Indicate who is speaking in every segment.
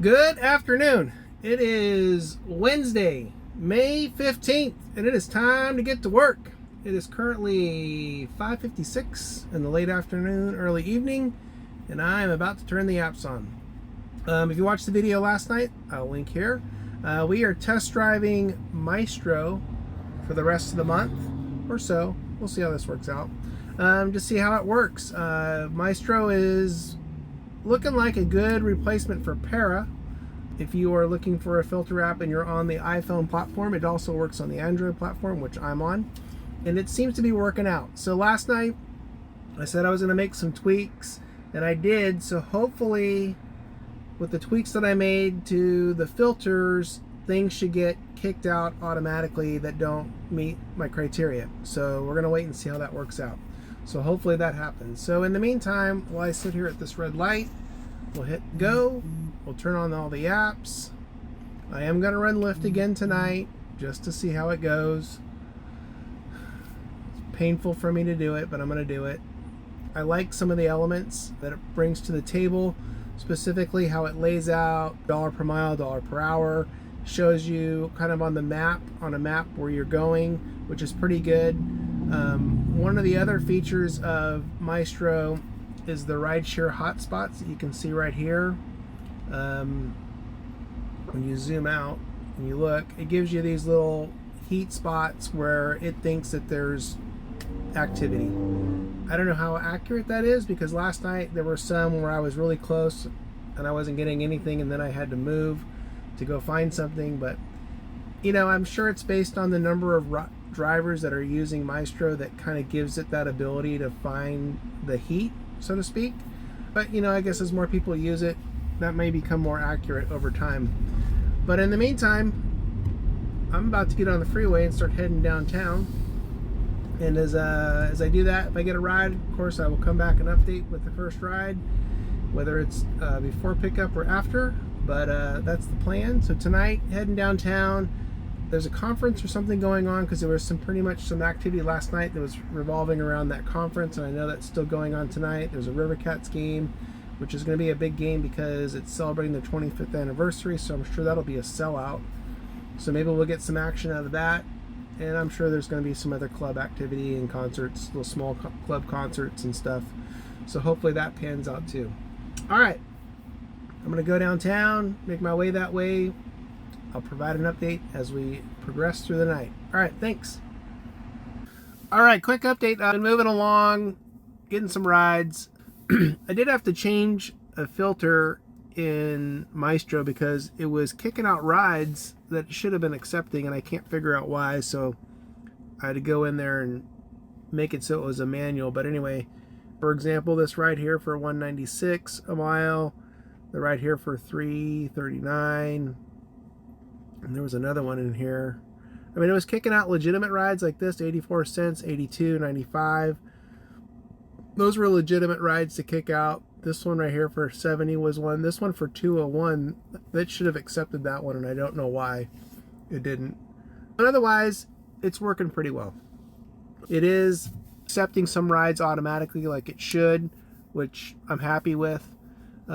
Speaker 1: Good afternoon. It is Wednesday, May 15th, and it is time to get to work. It is currently 5:56 in the late afternoon, early evening, and I am about to turn the apps on. If you watched the video last night, I'll link here. We are test driving Maestro for the rest of the month or so. We'll see how this works out. To see how it works. Maestro is looking like a good replacement for Para. If you are looking for a filter app and you're on the iPhone platform, it also works on the Android platform, which I'm on, and it seems to be working out. So last night I said I was going to make some tweaks, and I did. So hopefully with the tweaks that I made to the filters, things should get kicked out automatically that don't meet my criteria. So we're going to wait and see how that works out. So hopefully that happens. So in the meantime, while I sit here at this red light, we'll hit go. We'll turn on all the apps. I am going to run Lyft again tonight just to see how it goes. It's painful for me to do it, but I'm going to do it. I like some of the elements that it brings to the table, specifically how it lays out dollar per mile, dollar per hour. Shows you kind of on a map where you're going, which is pretty good. One of the other features of Maestro is the rideshare hotspots that you can see right here. When you zoom out and you look, it gives you these little heat spots where it thinks that there's activity. I don't know how accurate that is, because last night there were some where I was really close and I wasn't getting anything, and then I had to move to go find something. But you know, I'm sure it's based on the number of drivers that are using Maestro that kind of gives it that ability to find the heat, so to speak. But you know, I guess as more people use it, that may become more accurate over time. But in the meantime, I'm about to get on the freeway and start heading downtown. And as I do that, if I get a ride, of course, I will come back and update with the first ride, whether it's before pickup or after. But that's the plan. So tonight, heading downtown. There's a conference or something going on, because there was pretty much some activity last night that was revolving around that conference, and I know that's still going on tonight. There's a River Cats game, which is going to be a big game because it's celebrating the 25th anniversary, so I'm sure that'll be a sellout. So maybe we'll get some action out of that, and I'm sure there's going to be some other club activity and concerts, little small club concerts and stuff. So hopefully that pans out too. All right, I'm going to go downtown, make my way that way. I'll provide an update as we progress through the night. All right, thanks. All right, quick update. I've been moving along, getting some rides. I did have to change a filter in Maestro because it was kicking out rides that it should have been accepting, and I can't figure out why. So I had to go in there and make it so it was a manual. But anyway, for example, this ride here for 196 a mile, the ride here for 339. And there was another one in here. I mean, it was kicking out legitimate rides like this, 84 cents, 82, 95. Those were legitimate rides to kick out. This one right here for 70 was one. This one for 201, that should have accepted that one, and I don't know why it didn't. But otherwise, it's working pretty well. It is accepting some rides automatically like it should, which I'm happy with.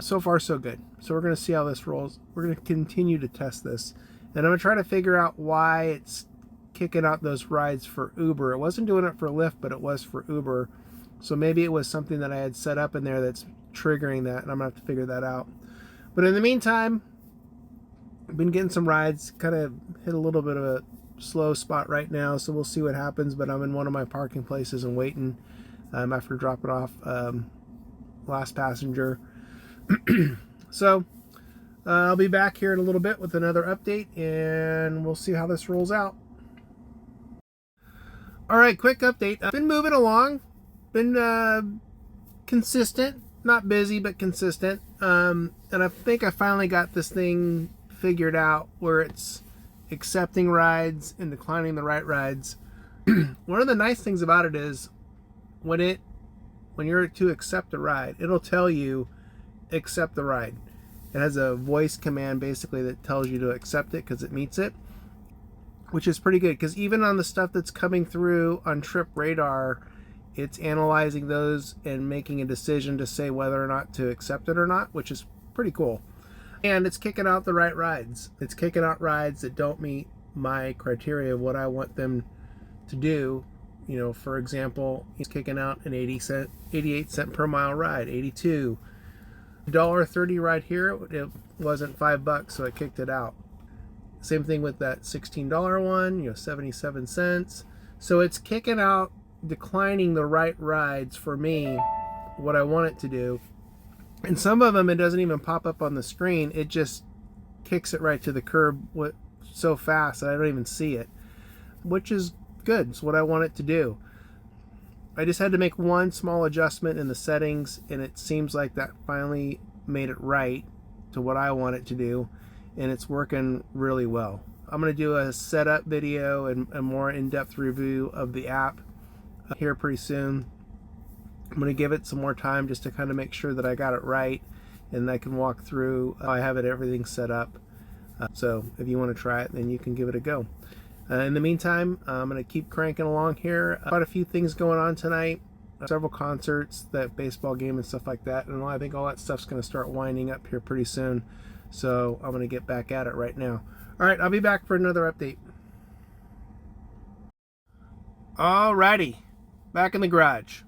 Speaker 1: So far, so good. So we're going to see how this rolls. We're going to continue to test this. And I'm going to try to figure out why it's kicking out those rides for Uber. It wasn't doing it for Lyft, but it was for Uber. So maybe it was something that I had set up in there that's triggering that, and I'm going to have to figure that out. But in the meantime, I've been getting some rides. Kind of hit a little bit of a slow spot right now, so we'll see what happens. But I'm in one of my parking places and waiting after dropping off last passenger. So I'll be back here in a little bit with another update, and we'll see how this rolls out. All right, quick update. I've been moving along, been consistent, not busy, but consistent. And I think I finally got this thing figured out where it's accepting rides and declining the right rides. One of the nice things about it is when you're to accept a ride, it'll tell you accept the ride. It has a voice command basically that tells you to accept it because it meets it, which is pretty good, because even on the stuff that's coming through on Trip Radar, it's analyzing those and making a decision to say whether or not to accept it or not, which is pretty cool. And it's kicking out the right rides. It's kicking out rides that don't meet my criteria of what I want them to do. You know, for example, it's kicking out an 88 cent per mile ride, 82. $1.30 ride here, it wasn't $5, so it kicked it out. Same thing with that $16 one, you know, 77 cents. So it's kicking out, declining the right rides for me, what I want it to do. And some of them, it doesn't even pop up on the screen. It just kicks it right to the curb so fast that I don't even see it, which is good. It's what I want it to do. I just had to make one small adjustment in the settings, and it seems like that finally made it right to what I want it to do, and it's working really well. I'm going to do a setup video and a more in-depth review of the app here pretty soon. I'm going to give it some more time just to kind of make sure that I got it right, and I can walk through. I have everything set up. So if you want to try it, then you can give it a go. In the meantime, I'm going to keep cranking along here. Quite a few things going on tonight. Several concerts, that baseball game and stuff like that. And I think all that stuff's going to start winding up here pretty soon. So I'm going to get back at it right now. All right, I'll be back for another update. Alrighty, back in the garage.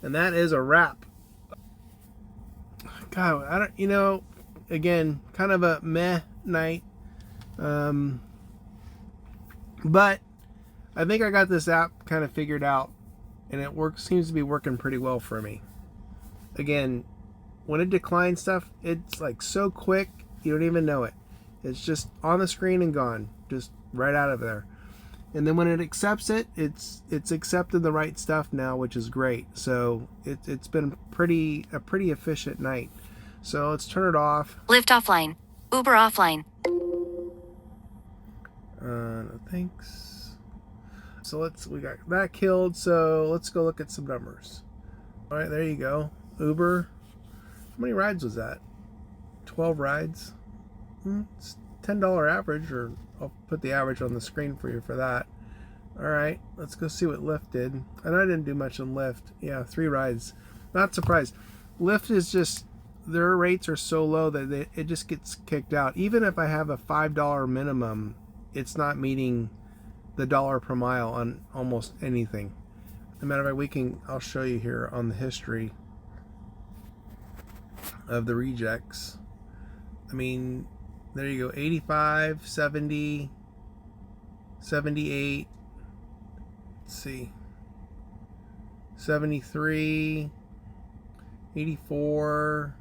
Speaker 1: And that is a wrap. God, I don't, you know, again, kind of a meh night. But I think I got this app kind of figured out, and it seems to be working pretty well for me. Again, when it declines stuff, it's like so quick, you don't even know it. It's just on the screen and gone, just right out of there. And then when it accepts it, it's accepted the right stuff now, which is great. So it's been a pretty efficient night. So let's turn it off.
Speaker 2: Lyft offline. Uber offline.
Speaker 1: No thanks. So we got that killed. So let's go look at some numbers. All right, there you go. Uber. How many rides was that? 12 rides. It's $10 average, or I'll put the average on the screen for you for that. All right, let's go see what Lyft did. And I didn't do much on Lyft. Yeah, 3 rides. Not surprised. Lyft is just, their rates are so low that it just gets kicked out. Even if I have a $5 minimum, it's not meeting the dollar per mile on almost anything. As a matter of fact, I'll show you here on the history of the rejects. I mean, there you go, 85, 70, 78, let's see, 73, 84,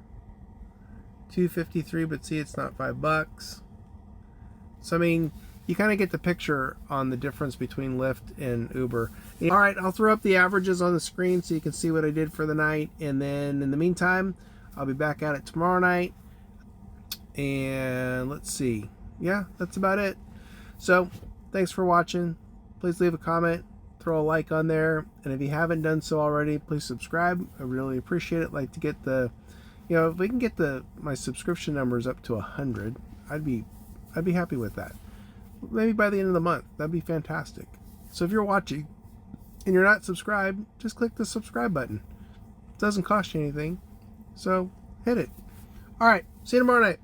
Speaker 1: 253, but see, it's not $5. So I mean, you kind of get the picture on the difference between Lyft and Uber. All right, I'll throw up the averages on the screen so you can see what I did for the night. And then in the meantime, I'll be back at it tomorrow night. And let's see. Yeah, that's about it. So thanks for watching. Please leave a comment, throw a like on there. And if you haven't done so already, please subscribe. I really appreciate it. Like to get the, you know, if we can get my subscription numbers up to 100, I'd be happy with that. Maybe by the end of the month. That'd be fantastic. So if you're watching and you're not subscribed, just click the subscribe button. It doesn't cost you anything. So hit it. All right. See you tomorrow night.